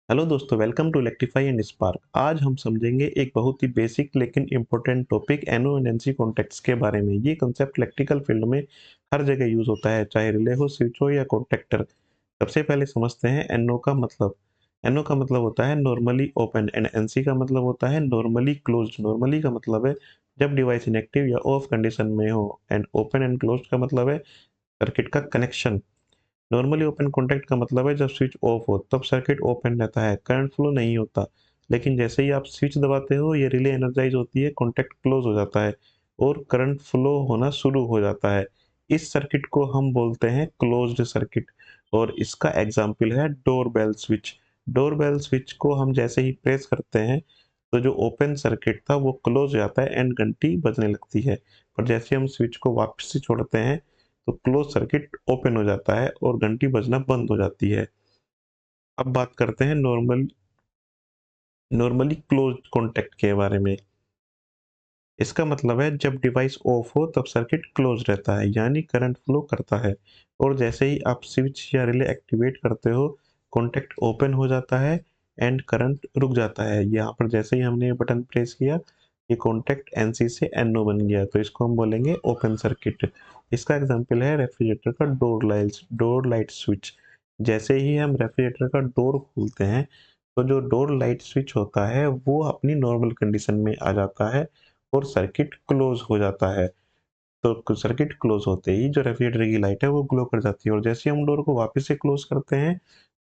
Hello दोस्तों, welcome to Electrify and Spark. आज हम समझेंगे एक बहुत ही बेसिक लेकिन important topic NO and NC contacts के बारे में। ये कंसेप्ट इलेक्ट्रिकल फील्ड में हर जगह यूज होता है, चाहे रिले हो, स्विच हो या कॉन्टैक्टर। सबसे पहले समझते हैं एनओ का मतलब। एनओ का मतलब होता है नॉर्मली ओपन एंड एनसी का मतलब होता है नॉर्मली क्लोज्ड। नॉर्मली का मतलब है जब डिवाइस इनएक्टिव या ऑफ कंडीशन में हो, एंड ओपन एंड क्लोज्ड का मतलब है सर्किट का कनेक्शन। नॉर्मली ओपन कॉन्टैक्ट का मतलब है जब स्विच ऑफ हो तब सर्किट ओपन रहता है, करंट फ्लो नहीं होता। लेकिन जैसे ही आप स्विच दबाते हो ये रिले एनर्जाइज होती है, कॉन्टैक्ट क्लोज हो जाता है और करंट फ्लो होना शुरू हो जाता है। इस सर्किट को हम बोलते हैं क्लोज्ड सर्किट। और इसका एग्जाम्पल है door bell switch. Door bell switch को हम जैसे ही प्रेस करते हैं तो जो ओपन सर्किट था वो क्लोज हो जाता है एंड घंटी बजने लगती है। पर जैसे हम स्विच को वापस से छोड़ते हैं तो क्लोज सर्किट ओपन हो जाता है और घंटी बजना बंद हो जाती है। अब बात करते हैं नॉर्मली क्लोज कॉन्टैक्ट के बारे में। इसका मतलब है जब डिवाइस ऑफ हो तब सर्किट क्लोज रहता है, यानी करंट फ्लो करता है। और जैसे ही आप स्विच या रिले एक्टिवेट करते हो कॉन्टैक्ट ओपन हो जाता है एंड करंट रुक जाता है। यहाँ पर जैसे ही हमने बटन प्रेस किया ये कॉन्टैक्ट एनसी से एनओ बन गया, तो इसको हम बोलेंगे ओपन सर्किट। इसका एग्जांपल है रेफ्रिजरेटर का डोर लाइट स्विच। जैसे ही हम रेफ्रिजरेटर का डोर खोलते हैं तो जो डोर लाइट स्विच होता है वो अपनी नॉर्मल कंडीशन में आ जाता है और सर्किट क्लोज हो जाता है। तो सर्किट क्लोज होते ही जो रेफ्रिजरेटर की लाइट है वो ग्लो कर जाती है, और जैसे हम डोर को वापस से क्लोज करते हैं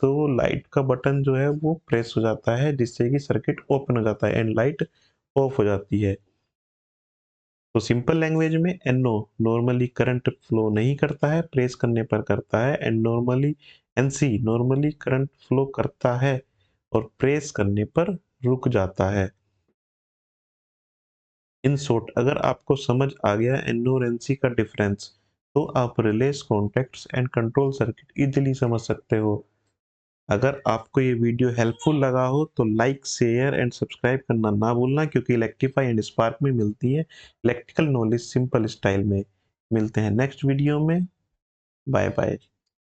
तो लाइट का बटन जो है वो प्रेस हो जाता है, जिससे कि सर्किट ओपन हो जाता है एंड लाइट ऑफ हो जाती है। तो सिंपल लैंग्वेज में एनओ नॉर्मली करंट फ्लो नहीं करता है, प्रेस करने पर करता है। And normally NC normally current flow करता है और प्रेस करने पर रुक जाता है। इन शॉर्ट, अगर आपको समझ आ गया एनओ और एनसी का डिफरेंस तो आप relays contacts and control circuit easily समझ सकते हो। अगर आपको ये वीडियो हेल्पफुल लगा हो तो लाइक, शेयर एंड सब्सक्राइब करना ना भूलना, क्योंकि इलेक्ट्रीफाई एंड स्पार्क में मिलती है इलेक्ट्रिकल नॉलेज सिंपल स्टाइल में। मिलते हैं नेक्स्ट वीडियो में। Bye bye.